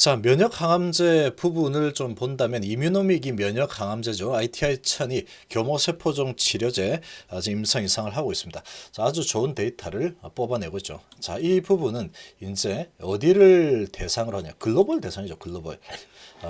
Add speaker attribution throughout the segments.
Speaker 1: 자, 면역 항암제 부분을 좀 본다면 이뮤노믹이 면역 항암제죠. ITI-1000이 교모세포종 치료제 지금 임상 이상을 하고 있습니다. 자, 아주 좋은 데이터를 뽑아내고 있죠. 자, 이 부분은 이제 어디를 대상으로 하냐? 글로벌 대상이죠. 글로벌.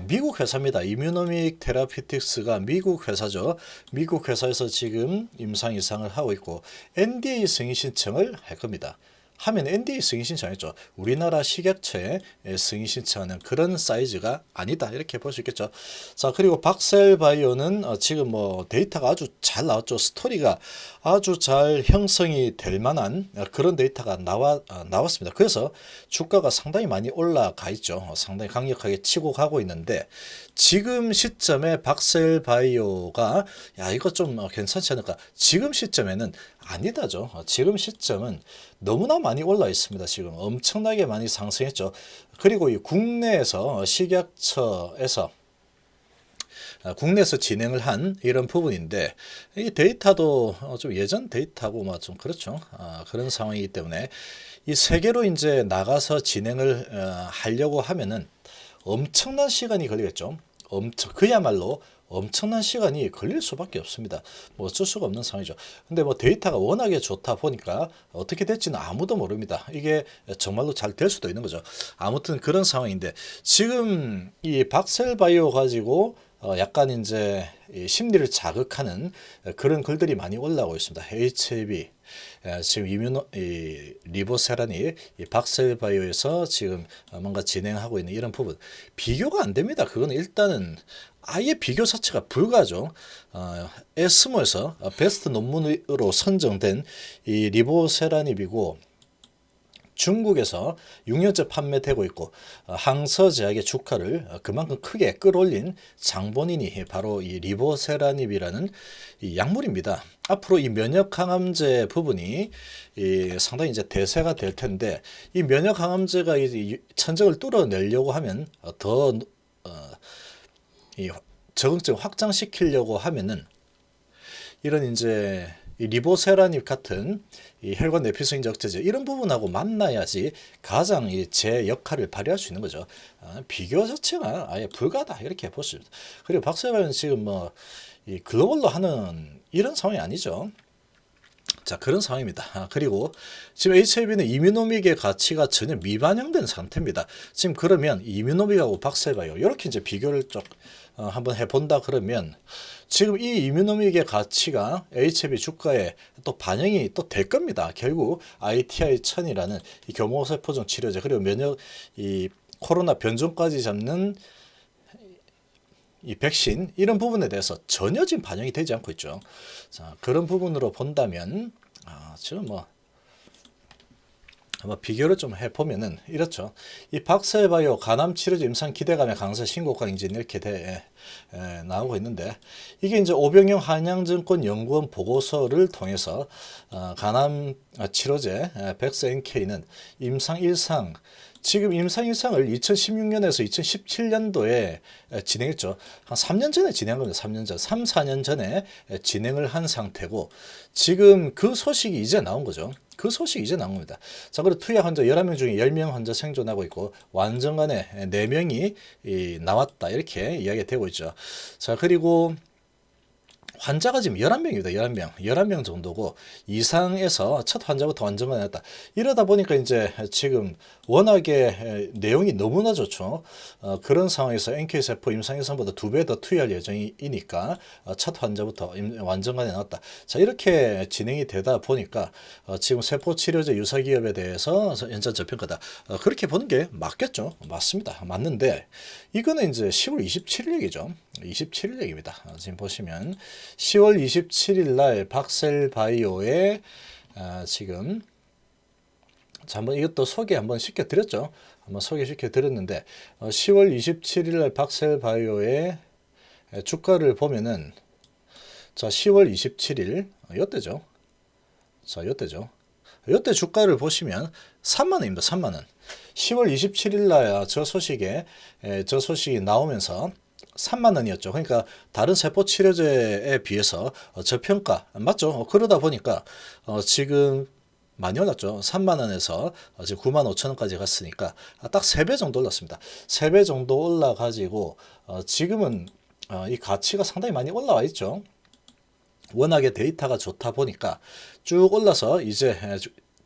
Speaker 1: 미국 회사입니다. 이뮤노믹 테라피틱스가 미국 회사죠. 미국 회사에서 지금 임상 이상을 하고 있고 NDA 승인 신청을 할 겁니다. 하면 NDA 승인 신청했죠. 우리나라 식약처에 승인 신청하는 그런 사이즈가 아니다 이렇게 볼 수 있겠죠. 자, 그리고 박셀바이오는 지금 뭐 데이터가 아주 잘 나왔죠. 스토리가 아주 잘 형성이 될 만한 그런 데이터가 나왔습니다. 그래서 주가가 상당히 많이 올라가 있죠. 상당히 강력하게 치고 가고 있는데 지금 시점에 박셀바이오가 야 이거 좀 괜찮지 않을까? 지금 시점에는 아니다죠. 지금 시점은 너무나 많이 올라 있습니다. 지금 엄청나게 많이 상승했죠. 그리고 이 국내에서 식약처에서 국내에서 진행을 한 이런 부분인데 이 데이터도 좀 예전 데이터고 뭐 좀 그렇죠. 그런 상황이기 때문에 이 세계로 이제 나가서 진행을 하려고 하면은 엄청난 시간이 걸리겠죠. 그야말로 엄청난 시간이 걸릴 수밖에 없습니다. 뭐 어쩔 수가 없는 상황이죠. 근데 뭐 데이터가 워낙에 좋다 보니까 어떻게 될지는 아무도 모릅니다. 이게 정말로 잘 될 수도 있는 거죠. 아무튼 그런 상황인데 지금 이 박셀바이오 가지고 약간 이제 심리를 자극하는 그런 글들이 많이 올라오고 있습니다. HIV 지금 리보세란이 박셀바이오에서 지금 뭔가 진행하고 있는 이런 부분 비교가 안 됩니다. 그거는 일단은 아예 비교 자체가 불가죠. 에스모에서 베스트 논문으로 선정된 이 리보세라닙이고 중국에서 6년째 판매되고 있고 항서제약의 주가를 그만큼 크게 끌어올린 장본인이 바로 이 리보세라닙이라는 이 약물입니다. 앞으로 이 면역 항암제 부분이 상당히 이제 대세가 될 텐데 이 면역 항암제가 이 천적을 뚫어내려고 하면 더 이 적응증 확장시키려고 하면은 이런 이제 이 리보세라닙 같은 이 혈관 내피성 인적제제 이런 부분하고 만나야지 가장 제 역할을 발휘할 수 있는 거죠. 비교 자체가 아예 불가다 이렇게 볼 수 있습니다. 그리고 박세바이오는 지금 뭐 이 글로벌로 하는 이런 상황이 아니죠. 자, 그런 상황입니다. 그리고 지금 HIV는 이뮤노믹의 가치가 전혀 미반영된 상태입니다. 지금 그러면 이뮤노믹하고 박세바이오 이렇게 이제 비교를 좀 한번 해본다 그러면 지금 이 이뮤노믹의 가치가 HIV 주가에 또 반영이 또 될 겁니다. 결국 ITI-1000이라는 이 교모세포종 치료제 그리고 면역 이 코로나 변종까지 잡는 이 백신 이런 부분에 대해서 전혀 지금 반영이 되지 않고 있죠. 자, 그런 부분으로 본다면 지금 뭐 한번 비교를 좀 해보면은 이렇죠. 이 박셀바이오 간암 치료제 임상 기대감의 강세 신고가 이제 이렇게 나오고 있는데 이게 이제 오병영 한양증권 연구원 보고서를 통해서 간암 치료제 백스 NK는 임상 1상 지금 임상 1상을 2016년에서 2017년도에 진행했죠. 한 3년 전에 진행한 겁니다. 3년 전, 3, 4년 전에 진행을 한 상태고 지금 그 소식이 이제 나온 거죠. 그 소식이 이제 나온 겁니다. 자, 그리고 투약 환자 11명 중에 10명 환자 생존하고 있고 완전간에 4명이 나왔다 이렇게 이야기가 되고 있죠. 자, 그리고 환자가 지금 11명입니다. 11명. 11명 정도고 이상에서 첫 환자부터 완전간 났다. 이러다 보니까 이제 지금 워낙에 내용이 너무나 좋죠. 그런 상황에서 NK세포 임상 예상보다 2배 더 투여할 예정이니까 첫 환자부터 완전간에 나왔다. 자, 이렇게 진행이 되다 보니까 지금 세포치료제 유사기업에 대해서 연장 저평가다. 그렇게 보는 게 맞겠죠. 맞습니다. 맞는데 이거는 이제 10월 27일 얘기죠. 27일 얘기입니다. 지금 보시면 10월 27일 날 박셀바이오의 지금 자, 한번 이것도 소개 한번 시켜드렸죠. 한번 소개시켜드렸는데 10월 27일 날 박셀바이오의 주가를 보면은 자 10월 27일 이때죠. 자 이때죠. 이때 주가를 보시면 3만 원입니다. 3만 원. 10월 27일 날 저 소식이 나오면서 3만 원이었죠. 그러니까 다른 세포 치료제에 비해서 저평가 맞죠? 그러다 보니까 지금 많이 올랐죠. 3만 원에서 지금 9만 5천 원까지 갔으니까 딱 3배 정도 올랐습니다. 3배 정도 올라가지고 지금은 이 가치가 상당히 많이 올라와 있죠. 워낙에 데이터가 좋다 보니까 쭉 올라서 이제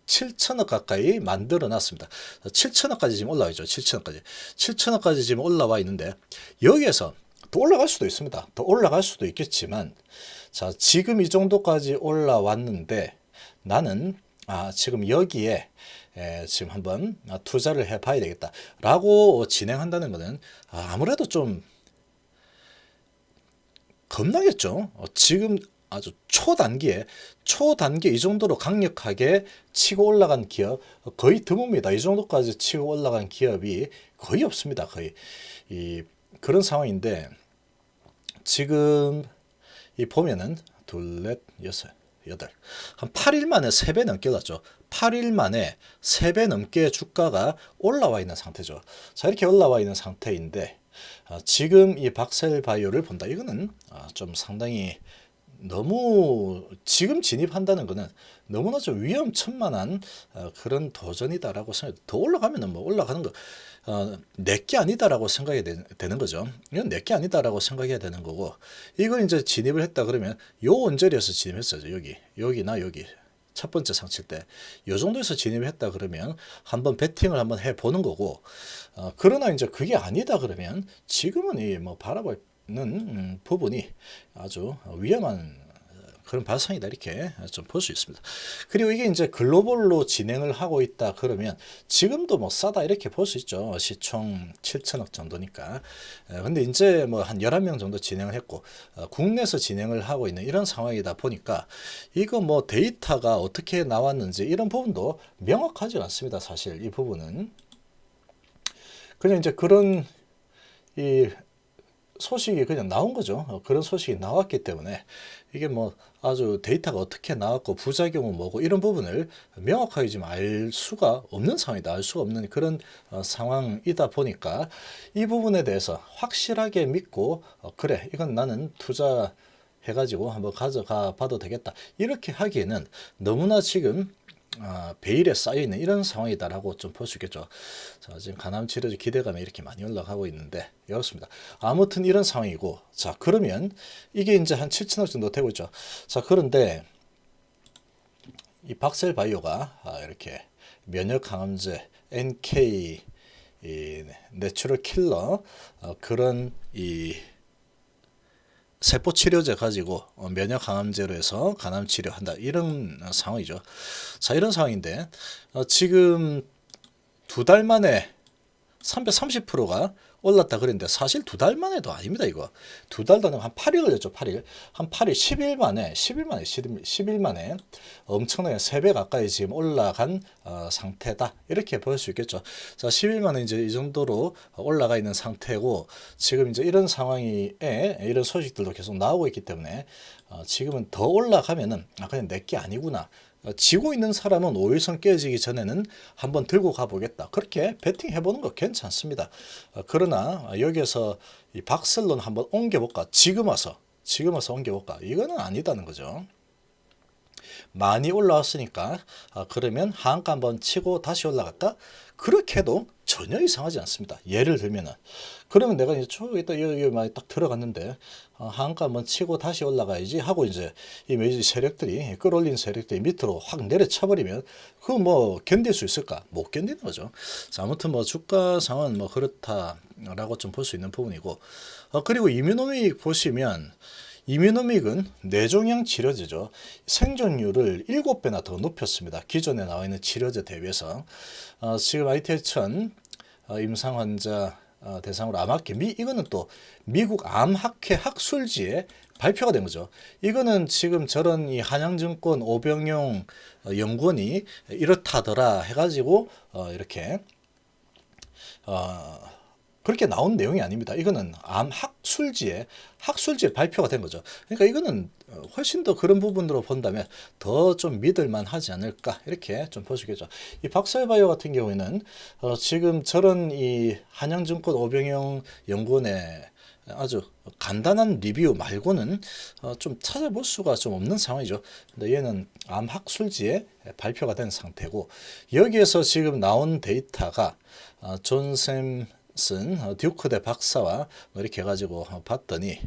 Speaker 1: 7천억 가까이 만들어 놨습니다. 7천억까지 지금 올라와 있죠. 7천억까지. 7천억까지 지금 올라와 있는데 여기에서 더 올라갈 수도 있습니다. 더 올라갈 수도 있겠지만 자, 지금 이 정도까지 올라왔는데 나는 지금 여기에 지금 한번 투자를 해 봐야 되겠다 라고 진행한다는 것은 아무래도 좀 겁나겠죠. 지금 아주 초단기에 이 정도로 강력하게 치고 올라간 기업 거의 드뭅니다. 이 정도까지 치고 올라간 기업이 거의 없습니다. 거의 그런 상황인데 지금 이 보면은 둘, 넷, 여섯, 여덟 한 8일 만에 3배 넘게 올랐죠. 8일 만에 3배 넘게 주가가 올라와 있는 상태죠. 자, 이렇게 올라와 있는 상태인데 지금 이 박셀바이오를 본다. 이거는 좀 상당히 너무 지금 진입한다는 것은 너무나 좀 위험천만한 그런 도전이다라고 생각. 더 올라가면은 뭐 올라가는 거 내게 아니다라고 생각이 되는 거죠. 이건 내게 아니다라고 생각해야 되는 거고 이거 이제 진입을 했다 그러면 요 언저리에서 진입했어요. 여기나 여기 첫 번째 상칠 때 요 정도에서 진입을 했다 그러면 한번 베팅을 한번 해 보는 거고 그러나 이제 그게 아니다 그러면 지금은 이 뭐 바라보는 부분이 아주 위험한 그런 발상이다 이렇게 좀 볼 수 있습니다. 그리고 이게 이제 글로벌로 진행을 하고 있다 그러면 지금도 뭐 싸다 이렇게 볼 수 있죠. 시총 7천억 정도니까. 근데 이제 뭐 한 11명 정도 진행을 했고 국내에서 진행을 하고 있는 이런 상황이다 보니까 이거 뭐 데이터가 어떻게 나왔는지 이런 부분도 명확하지 않습니다. 사실 이 부분은 그냥 이제 그런 이 소식이 그냥 나온 거죠. 그런 소식이 나왔기 때문에 이게 뭐 아주 데이터가 어떻게 나왔고 부작용은 뭐고 이런 부분을 명확하게 지금 알 수가 없는 상황이다. 알 수가 없는 그런 상황이다 보니까 이 부분에 대해서 확실하게 믿고 그래 이건 나는 투자 해가지고 한번 가져가 봐도 되겠다. 이렇게 하기에는 너무나 지금 베일에 쌓여있는 이런 상황이다라고 좀 볼 수 있겠죠. 자, 지금 간암 치료제 기대감이 이렇게 많이 올라가고 있는데 이렇습니다. 아무튼 이런 상황이고 자 그러면 이게 이제 한 7천억 정도 되고 있죠. 자 그런데 이 박셀바이오가 이렇게 면역 강암제 NK 이 내추럴 킬러 그런 이 세포 치료제 가지고 면역 강암제로 해서 간암 치료한다 이런 상황이죠. 자 이런 상황인데 지금 2달 만에 330%가 올랐다 그랬는데 사실 2달 만에도 아닙니다. 이거 2달도 아니고 한 8일 걸렸죠. 8일 한 8일 10일 만에 엄청나게 3배 가까이 지금 올라간 상태다 이렇게 볼 수 있겠죠. 자 10일 만에 이제 이 정도로 올라가 있는 상태고 지금 이제 이런 상황에 이런 소식들도 계속 나오고 있기 때문에 지금은 더 올라가면은 그냥 내게 아니구나. 지고 있는 사람은 5일선 깨지기 전에는 한번 들고 가보겠다. 그렇게 베팅 해보는 거 괜찮습니다. 그러나 여기에서 이 박셀론 한번 옮겨볼까? 지금 와서 옮겨볼까? 이거는 아니다는 거죠. 많이 올라왔으니까 그러면 하한가 한번 치고 다시 올라갈까? 그렇게 해도 전혀 이상하지 않습니다. 예를 들면은 그러면 내가 이제 저기다 여기 많이 딱 들어갔는데 하한가 한번 치고 다시 올라가야지 하고 이제 이 매지 세력들이 끌어올린 세력들이 밑으로 확 내려쳐버리면 그거 뭐 견딜 수 있을까? 못 견디는 거죠. 자, 아무튼 뭐 주가 상황은 뭐 그렇다라고 좀 볼 수 있는 부분이고 그리고 이뮤노믹 보시면 이뮤노믹은 뇌종양 치료제죠. 생존율을 7배나 더 높였습니다. 기존에 나와 있는 치료제 대비해서 지금 ITL-1000 임상 환자 대상으로 암학회 이거는 또 미국 암학회 학술지에 발표가 된 거죠. 이거는 지금 저런 이 한양증권 오병용 연구원이 이렇다더라 해가지고 이렇게 그렇게 나온 내용이 아닙니다. 이거는 암 학술지에 발표가 된 거죠. 그러니까 이거는 훨씬 더 그런 부분으로 본다면 더 좀 믿을만 하지 않을까 이렇게 좀 볼 수 있겠죠. 이 박셀바이오 같은 경우에는 지금 저런 이 한양증권 오병영 연구원의 아주 간단한 리뷰 말고는 좀 찾아볼 수가 좀 없는 상황이죠. 근데 얘는 암학술지에 발표가 된 상태고, 여기에서 지금 나온 데이터가 존 샘슨 듀크대 박사와 뭐 이렇게 해가지고 봤더니,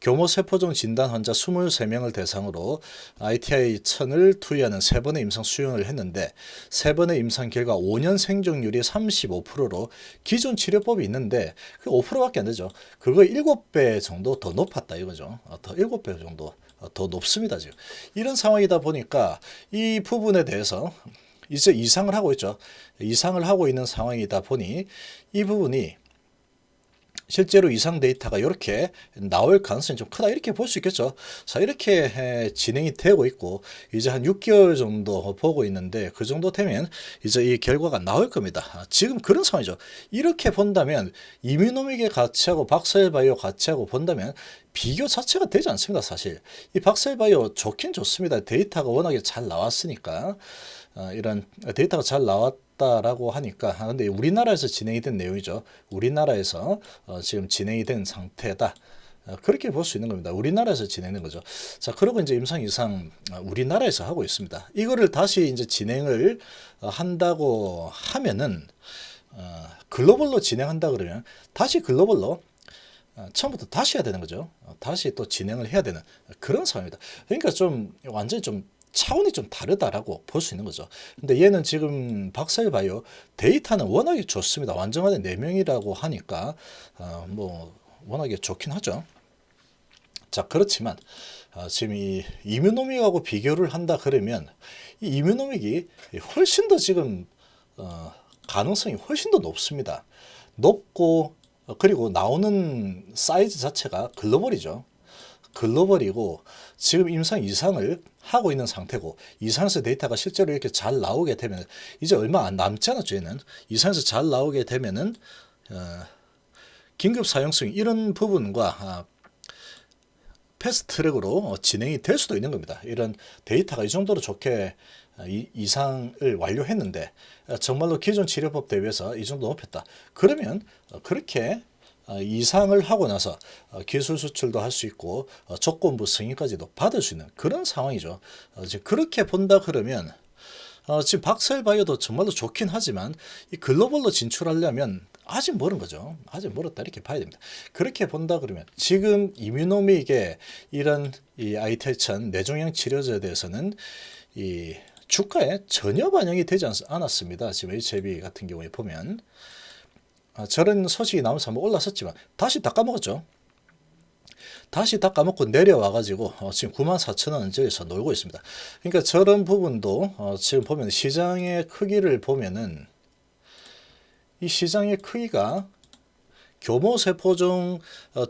Speaker 1: 교모세포종 진단 환자 23명을 대상으로 ITI-1000을 투여하는 3번의 임상 수용을 했는데, 3번의 임상 결과 5년 생존율이 35%로 기존 치료법이 있는데 그 5%밖에 안 되죠. 그거 7배 정도 더 높았다 이거죠. 더 7배 정도 더 높습니다 지금. 이런 상황이다 보니까 이 부분에 대해서 이제 이상을 하고 있죠. 이상을 하고 있는 상황이다 보니 이 부분이 실제로 이상 데이터가 이렇게 나올 가능성이 좀 크다 이렇게 볼 수 있겠죠. 자, 이렇게 진행이 되고 있고 이제 한 6개월 정도 보고 있는데, 그 정도 되면 이제 이 결과가 나올 겁니다. 지금 그런 상황이죠. 이렇게 본다면 이뮤노믹의 가치하고 박사일바이오 가치하고 본다면 비교 자체가 되지 않습니다. 사실 이 박사일바이오 좋긴 좋습니다. 데이터가 워낙에 잘 나왔으니까. 이런 데이터가 잘 나왔다라고 하니까. 근데 우리나라에서 진행이 된 내용이죠. 우리나라에서 지금 진행이 된 상태다. 그렇게 볼 수 있는 겁니다. 우리나라에서 진행된 거죠. 자, 그리고 이제 임상 이상 우리나라에서 하고 있습니다. 이거를 다시 이제 진행을 한다고 하면은, 글로벌로 진행한다 그러면 다시 글로벌로 처음부터 다시 해야 되는 거죠. 다시 또 진행을 해야 되는 그런 상황입니다. 그러니까 좀 완전히 좀 차원이 좀 다르다라고 볼 수 있는 거죠. 근데 얘는 지금 박사일바이오 데이터는 워낙에 좋습니다. 완전하게 4명이라고 하니까 뭐 워낙에 좋긴 하죠. 자, 그렇지만 지금 이 이뮤노믹하고 비교를 한다 그러면 이 이뮤노믹이 훨씬 더 지금 가능성이 훨씬 더 높습니다. 높고 그리고 나오는 사이즈 자체가 글로벌이죠. 글로벌이고 지금 임상 이상을 하고 있는 상태고, 이상에서 데이터가 실제로 이렇게 잘 나오게 되면 이제 얼마 안 남지 않았죠. 얘는 이상에서 잘 나오게 되면은 긴급 사용성 이런 부분과 패스트 트랙으로 진행이 될 수도 있는 겁니다. 이런 데이터가 이 정도로 좋게 이상을 완료했는데 정말로 기존 치료법 대비해서 이 정도 높였다. 그러면 그렇게 이상을 하고 나서 기술 수출도 할 수 있고 조건부 승인까지도 받을 수 있는 그런 상황이죠. 지금 그렇게 본다 그러면 지금 박사일바이오도 정말로 좋긴 하지만 이 글로벌로 진출하려면 아직 멀은 거죠. 아직 멀었다 이렇게 봐야 됩니다. 그렇게 본다 그러면 지금 이뮤노믹의 이런 이 ITI-1000 뇌종양 치료제에 대해서는 이 주가에 전혀 반영이 되지 않았습니다. 지금 HIV 같은 경우에 보면 저런 소식이 나오면서 한번 올랐었지만 다시 다 까먹었죠. 다시 다 까먹고 내려와가지고 지금 94,000원 언저리에서 놀고 있습니다. 그러니까 저런 부분도 지금 보면 시장의 크기를 보면은 이 시장의 크기가 교모세포종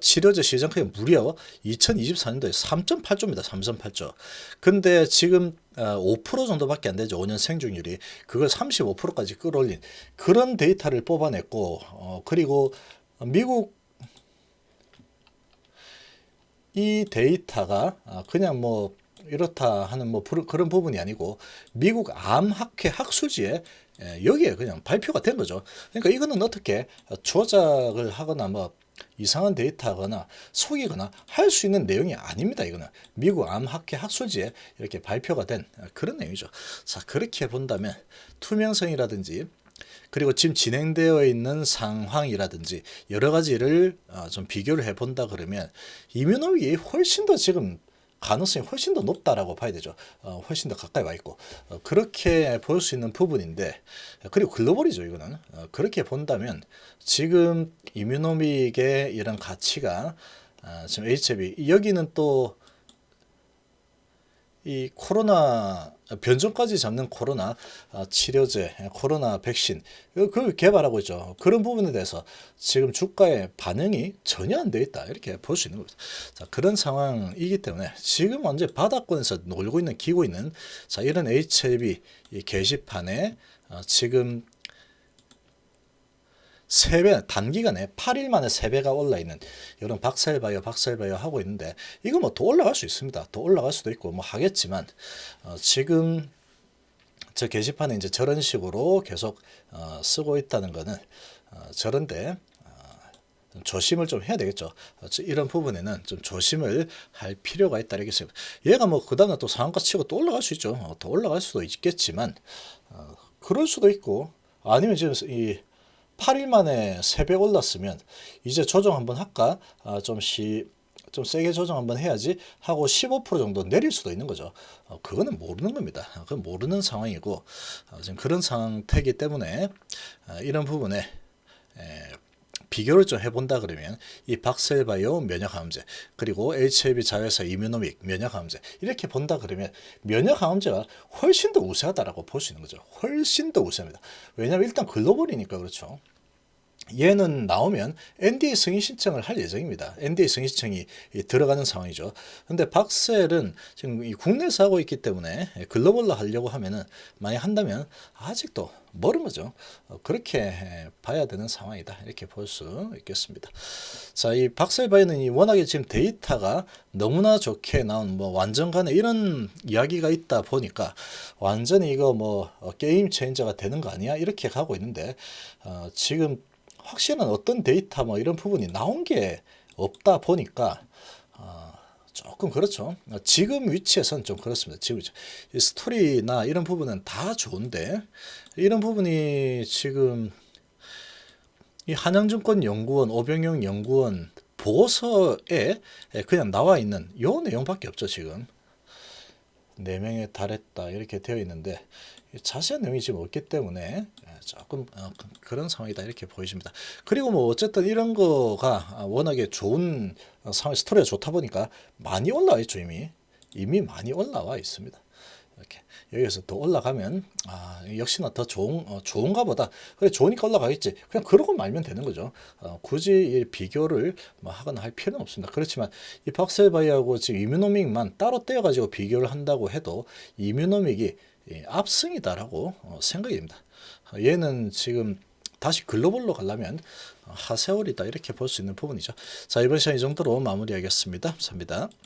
Speaker 1: 치료제 시장 크기가 무려 2024년도에 3.8조입니다. 3.8조. 근데 지금 5% 정도밖에 안 되죠. 5년 생존율이. 그걸 35%까지 끌어올린 그런 데이터를 뽑아냈고, 그리고 미국 이 데이터가 그냥 뭐 이렇다 하는 뭐 그런 부분이 아니고 미국 암학회 학술지에 여기에 그냥 발표가 된 거죠. 그러니까 이거는 어떻게 조작을 하거나 뭐 이상한 데이터거나 속이거나 할 수 있는 내용이 아닙니다. 이거는 미국 암학회 학술지에 이렇게 발표가 된 그런 내용이죠. 자, 그렇게 본다면 투명성이라든지 그리고 지금 진행되어 있는 상황이라든지 여러 가지를 좀 비교를 해본다 그러면 이뮤노믹이 훨씬 더 지금 가능성이 훨씬 더 높다라고 봐야 되죠. 훨씬 더 가까이 와 있고 그렇게 볼 수 있는 부분인데, 그리고 글로벌이죠. 이거는 그렇게 본다면 지금 이뮤노믹의 이런 가치가 지금 HIV 여기는 또 이 코로나 변종까지 잡는 코로나 치료제, 코로나 백신 그걸 개발하고 있죠. 그런 부분에 대해서 지금 주가의 반응이 전혀 안 돼 있다 이렇게 볼 수 있는 겁니다. 자, 그런 상황이기 때문에 지금 완전 바닥권에서 놀고 있는 기고 있는 자 이런 HIV 이 게시판에 지금 3배, 단기간에 8일 만에 3배가 올라 있는 이런 박사일바이오 하고 있는데, 이거 뭐 더 올라갈 수 있습니다. 더 올라갈 수도 있고 뭐 하겠지만 지금 저 게시판에 이제 저런 식으로 계속 쓰고 있다는 거는 저런데 조심을 좀 해야 되겠죠. 이런 부분에는 좀 조심을 할 필요가 있다 이렇게 생각합니다. 얘가 뭐 그다음에 또 상한가 치고 또 올라갈 수 있죠. 더 올라갈 수도 있겠지만 그럴 수도 있고 아니면 지금 이 8일 만에 3배 올랐으면 이제 조정 한번 할까? 좀 세게 조정 한번 해야지 하고 15% 정도 내릴 수도 있는 거죠. 그거는 모르는 겁니다. 그건 모르는 상황이고 지금 그런 상태이기 때문에 이런 부분에 비교를 좀 해본다 그러면 이 박셀바이오 면역항암제 그리고 HIV 자회사 이뮤노믹 면역항암제 이렇게 본다 그러면 면역항암제가 훨씬 더 우세하다라고 볼 수 있는 거죠. 훨씬 더 우세합니다. 왜냐하면 일단 글로벌이니까 그렇죠. 얘는 나오면 NDA 승인 신청을 할 예정입니다. NDA 승인 신청이 들어가는 상황이죠. 근데 박셀은 지금 이 국내에서 하고 있기 때문에 글로벌로 하려고 하면은 많이 한다면 아직도 멀은 거죠. 그렇게 봐야 되는 상황이다. 이렇게 볼 수 있겠습니다. 자, 이 박셀바이오는 이 워낙에 지금 데이터가 너무나 좋게 나온 뭐 완전 간에 이런 이야기가 있다 보니까 완전히 이거 뭐 게임 체인저가 되는 거 아니야? 이렇게 가고 있는데 지금 확실한 어떤 데이터 뭐 이런 부분이 나온 게 없다 보니까 조금 그렇죠. 지금 위치에서는 좀 그렇습니다. 지금 이 스토리나 이런 부분은 다 좋은데 이런 부분이 지금 이 한양증권 연구원 오병영 연구원 보고서에 그냥 나와 있는 요 내용밖에 없죠. 지금 4명에 달했다 이렇게 되어 있는데 자세한 내용이 지금 없기 때문에 조금 그런 상황이다 이렇게 보여집니다. 그리고 뭐 어쨌든 이런 거가 워낙에 좋은 상황 스토리가 좋다 보니까 많이 올라와 있죠. 이미 많이 올라와 있습니다. 이렇게 여기서 더 올라가면 역시나 더 좋은가 보다. 그래 좋으니까 올라가겠지. 그냥 그러고 말면 되는 거죠. 굳이 이 비교를 뭐 하거나 할 필요는 없습니다. 그렇지만 이 박셀바이하고 지금 이뮤노믹만 따로 떼어가지고 비교를 한다고 해도 이뮤노믹이 압승이다라고 생각이 됩니다. 얘는 지금 다시 글로벌로 가려면 하세월이다 이렇게 볼 수 있는 부분이죠. 자, 이번 시간 이 정도로 마무리하겠습니다. 감사합니다.